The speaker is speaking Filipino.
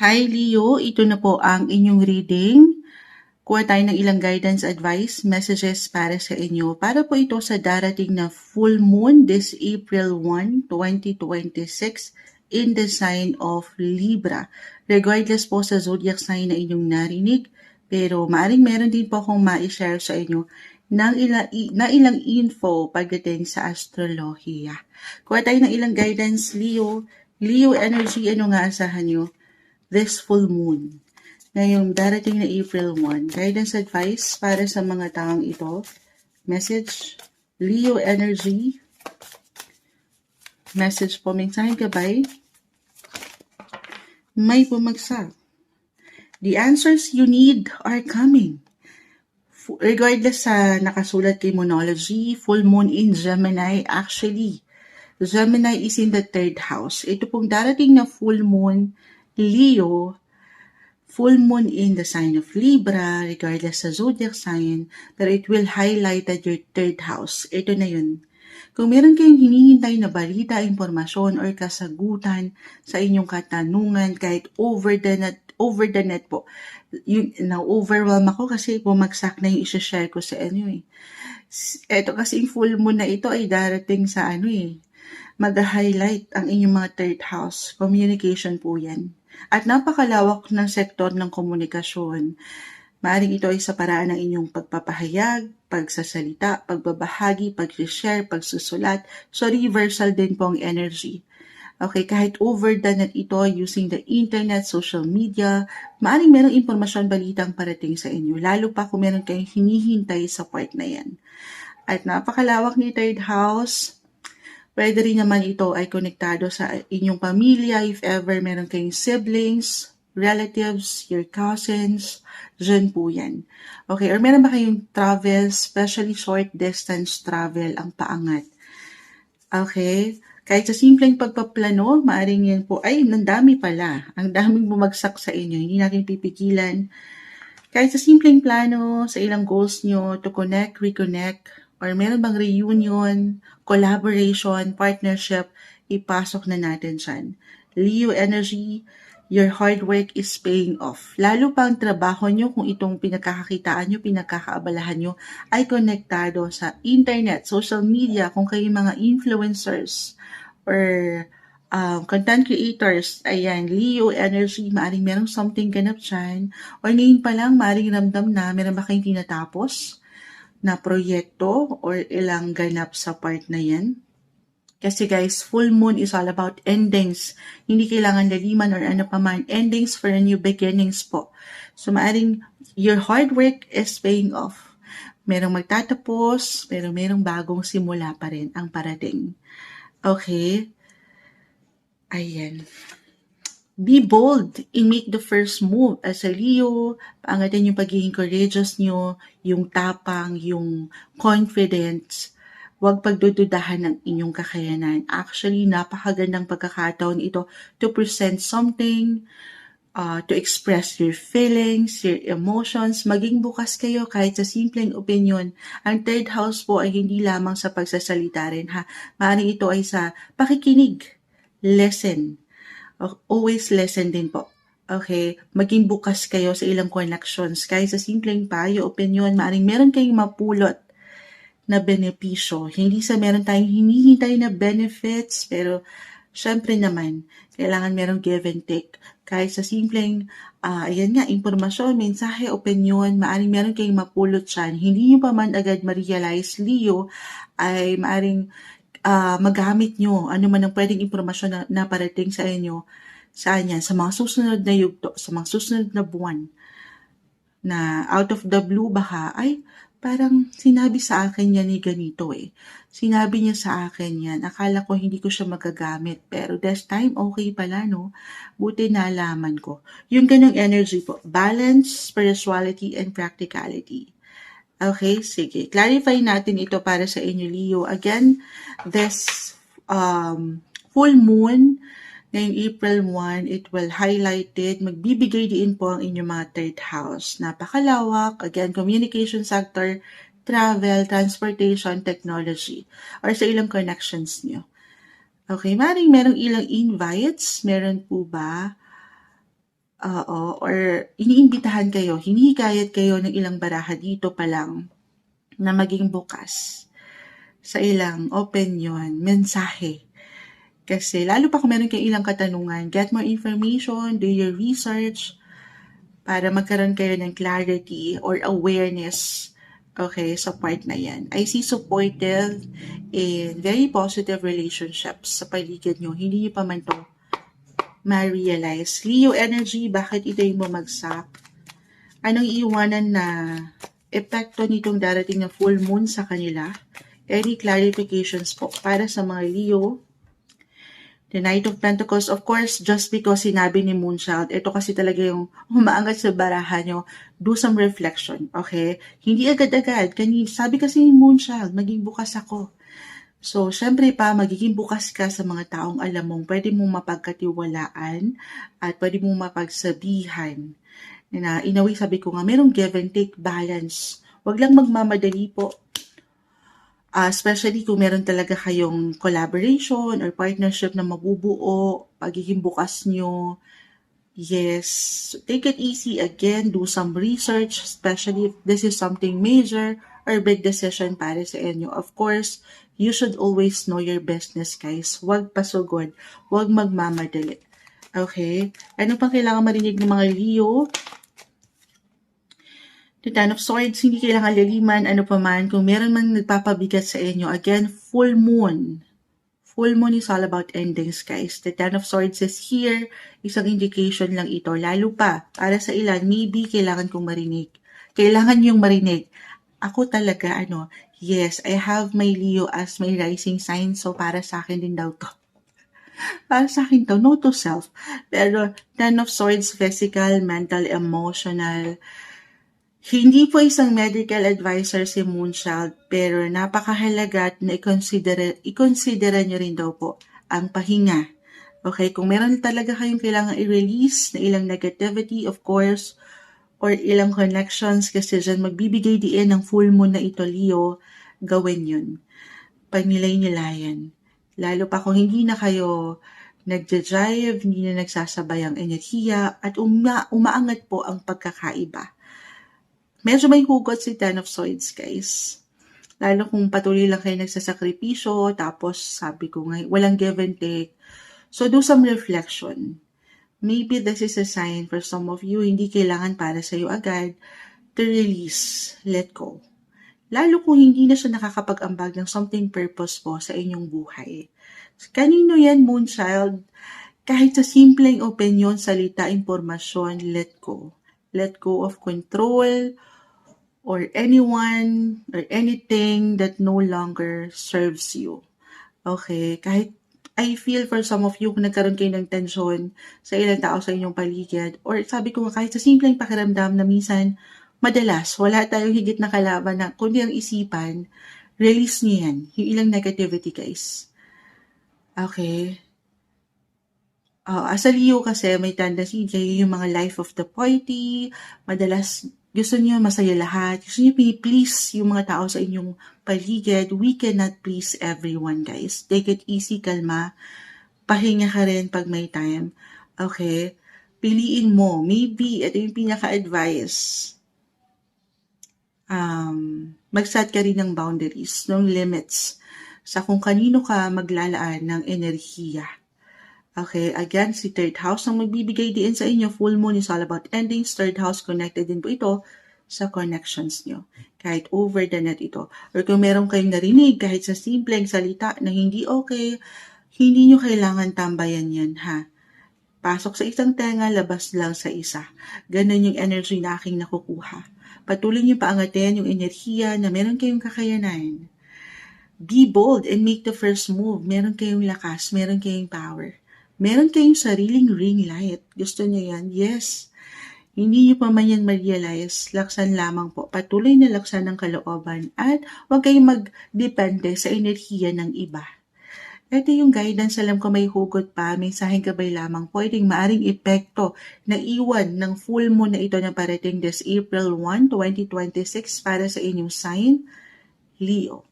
Hi Leo, ito na po ang inyong reading. Kuha tayo ng ilang guidance advice messages para sa inyo. Para po ito sa darating na full moon this April 1, 2026 in the sign of Libra. Regardless po sa zodiac sign na inyong narinig, pero maaring meron din po akong ma-share sa inyo ng ilang info pagdating sa astrolohiya. Kuha tayo ng ilang guidance, Leo. Leo energy, ano nga asahan nyo? This full moon. Ngayong darating na April 1, guidance advice para sa mga taong ito. Message, Leo energy. Message po, mensaheng gabay. May bumagsak. The answers you need are coming. Regardless sa nakasulat kay Moonology, full moon in Gemini, actually, Gemini is in the 3rd house. Ito pong darating na full moon, Leo, full moon in the sign of Libra, regardless sa zodiac sign, pero it will highlight at your 3rd house. Ito na yun. Kung meron kayong hinihintay na balita, impormasyon, or kasagutan sa inyong katanungan, kahit over the net po, na-overwhelm ako kasi bumagsak na yung isa-share ko sa inyo eh. Ito kasi yung full moon na ito ay darating sa mag-highlight ang inyong mga 3rd house. Communication po yan. At napakalawak ng sektor ng komunikasyon. Maaring ito ay sa paraan ng inyong pagpapahayag, pagsasalita, pagbabahagi, pag-share, pagsusulat. So, reversal din po ang energy. Okay, kahit over the net ito using the internet, social media, maaring merong impormasyon, balitang parating sa inyo. Lalo pa kung meron kayong hinihintay sa part na yan. At napakalawak ni 3rd house. Pwede rin naman ito ay konektado sa inyong pamilya if ever meron kayong siblings, relatives, your cousins, dyan po yan. Okay, or meron ba kayong travel, especially short distance travel ang paangat? Okay, kahit sa simpleng pagpaplano, maaring yan po, ay, nandami pala. Ang daming bumagsak sa inyo, hindi natin pipigilan. Kahit sa simpleng plano, sa ilang goals nyo, to connect, reconnect, or meron bang reunion, collaboration, partnership, ipasok na natin dyan. Leo energy, your hard work is paying off. Lalo pa ang trabaho nyo, kung itong pinagkakakitaan nyo, pinagkakaabalahan nyo, ay konektado sa internet, social media, kung kayo mga influencers, or content creators, ayan, Leo energy, maaring merong something ganap dyan, or ngayon pa lang, maaring ramdam na, meron ba kayong tinatapos na proyekto or ilang ganap sa part na yan? Kasi guys, full moon is all about endings. Hindi kailangan laliman or ano pa man. Endings for a new beginnings po. So maaring your hard work is paying off. Merong magtatapos, pero merong bagong simula pa rin ang parating. Okay? Ayan. Be bold and make the first move. As a Leo, paangatin yung pagiging courageous nyo, yung tapang, yung confidence. Huwag pagdududahan ng inyong kakayanan. Actually, napakagandang pagkakataon ito to present something, to express your feelings, your emotions. Maging bukas kayo kahit sa simpleng opinion. Ang 3rd house po ay hindi lamang sa pagsasalita rin ha. Maaaring ito ay sa pakikinig, listen. Always listen din po. Okay, maging bukas kayo sa ilang connections. Kahit sa simpleng payo, opinion, maaring meron kayong mapulot na benepisyo. Hindi sa meron tayong hinihintay na benefits, pero syempre naman, kailangan merong give and take. Kahit sa simpleng, ayan nga, impormasyon, mensahe, opinion, maaring meron kayong mapulot dyan. Hindi nyo pa man agad ma-realize, Leo, ay maaring magamit nyo ano man ang pwedeng impormasyon na parating sa inyo sa mga susunod na yugto, sa mga susunod na buwan na out of the blue baka, ay parang sinabi sa akin yan ni ganito eh. Sinabi niya sa akin yan. Akala ko hindi ko siya magagamit. Pero this time, okay pala, no? Buti nalaman ko. Yung ganong energy po. Balance, spirituality, and practicality. Okay, sige. Clarify natin ito para sa inyo, Leo. Again, this full moon, ngayong April 1, it will highlighted, magbibigay din po ang inyong mga 3rd house. Napakalawak, again, communication sector, travel, transportation, technology, or sa ilang connections nyo. Okay, maring merong ilang invites, meron po ba? Oo, or iniimbitahan kayo, hinihikayat kayo ng ilang baraha dito pa lang na maging bukas sa ilang opinion, mensahe. Kasi lalo pa kung meron kayong ilang katanungan, get more information, do your research, para magkaroon kayo ng clarity or awareness, okay, sa part na yan. I see supportive and very positive relationships sa paligid nyo. Hindi nyo pa man to ma-realize. Leo energy, bakit ito yung bumagsak? Anong iiwanan na epekto nitong darating na full moon sa kanila? Any clarifications po para sa mga Leo? The Knight of Pentacles, of course, just because sinabi ni Moonchild, ito kasi talaga yung umaangat sa barahan nyo, do some reflection, okay? Hindi agad-agad. Sabi kasi ni Moonchild, maging bukas ako. So, syempre pa, magiging bukas ka sa mga taong alam mong pwede mong mapagkatiwalaan at pwede mong mapagsabihan. Na, in a way, sabi ko nga, merong give and take balance. Huwag lang magmamadali po. Especially kung meron talaga kayong collaboration or partnership na mabubuo, pagiging bukas nyo. Yes, take it easy again, do some research, especially if this is something major or big decision para sa inyo. Of course, you should always know your business, guys. Huwag pasugod, huwag magmamadali. Okay? Ano pang kailangan marinig ng mga Leo? The Ten of Swords, hindi kailangan laliman, ano pa man, kung meron man nagpapabigat sa inyo. Again, full moon. Full moon is all about endings, guys. The Ten of Swords is here. Isang indication lang ito. Lalo pa, para sa ilan, maybe kailangan kong marinig. Kailangan yung marinig. Ako talaga, yes, I have my Leo as my rising sign, so para sa akin din daw to. Para sa akin to, no to self. Pero Ten of Swords, physical, mental, emotional. Hindi po isang medical advisor si Moonchild, pero napakahalaga at na i-consider nyo rin daw po ang pahinga. Okay, kung meron talaga kayong kailangan i-release na ilang negativity, of course, or ilang connections, kasi dyan magbibigay diin ng full moon na ito, Leo, gawin yun. Pagnilay-nilayan. Lalo pa kung hindi na kayo nagja-drive, hindi na nagsasabay ang enerhiya, at umaangat po ang pagkakaiba. Medyo may hugot si Ten of Swords, guys. Lalo kung patuloy lang kayo nagsasakripisyo, tapos sabi ko nga, walang give and take. So, do some reflection. Maybe this is a sign for some of you, hindi kailangan para sa iyo agad to release, let go. Lalo kung hindi na siya nakakapag-ambag ng something purpose po sa inyong buhay. Kanino yan, Moonchild? Kahit sa simpleng opinion, salita, impormasyon, let go. Let go of control, or anyone or anything that no longer serves you. Okay? Kahit I feel for some of you kung nagkaroon kayo ng tensyon sa ilang tao sa inyong paligid, or sabi ko kahit sa simpleng pakiramdam na minsan, madalas, wala tayong higit na kalaban na kundi ang isipan, release niyo yan. Yung ilang negativity, guys. Okay? As a Leo kasi, may tendency kayo yung mga life of the party, madalas gusto niyo masaya lahat, gusto niyo please yung mga tao sa inyong paligid. We cannot please everyone, guys. Take it easy, kalma. Pahinga ka rin pag may time. Okay? Piliin mo. Maybe, ito yung pinaka-advice. Mag-set ka rin ng boundaries, ng limits, sa kung kanino ka maglalaan ng enerhiya. Okay, again, si third house ang magbibigay din sa inyo. Full moon is all about endings. Third house, connected din po ito sa connections nyo. Kahit over the net ito. Or kung meron kayong narinig, kahit sa simpleng salita na hindi okay, hindi nyo kailangan tambayan yan, ha? Pasok sa isang tenga, labas lang sa isa. Ganon yung energy na aking nakukuha. Patuloy nyo paangatin yung enerhiya na meron kayong kakayanan. Be bold and make the first move. Meron kayong lakas, meron kayong power. Meron kayong sariling ring light. Gusto niyo yan? Yes. Hindi niyo pa man yan ma-realize. Laksan lamang po. Patuloy na laksan ng kalooban at huwag kayong magdepende sa enerhiya ng iba. Ito yung guidance. Alam ko may hugot pa. Mensaheng gabay lamang. Pwedeng maaring epekto na iwan ng full moon na ito na parating this April 1, 2026 para sa inyong sign, Leo.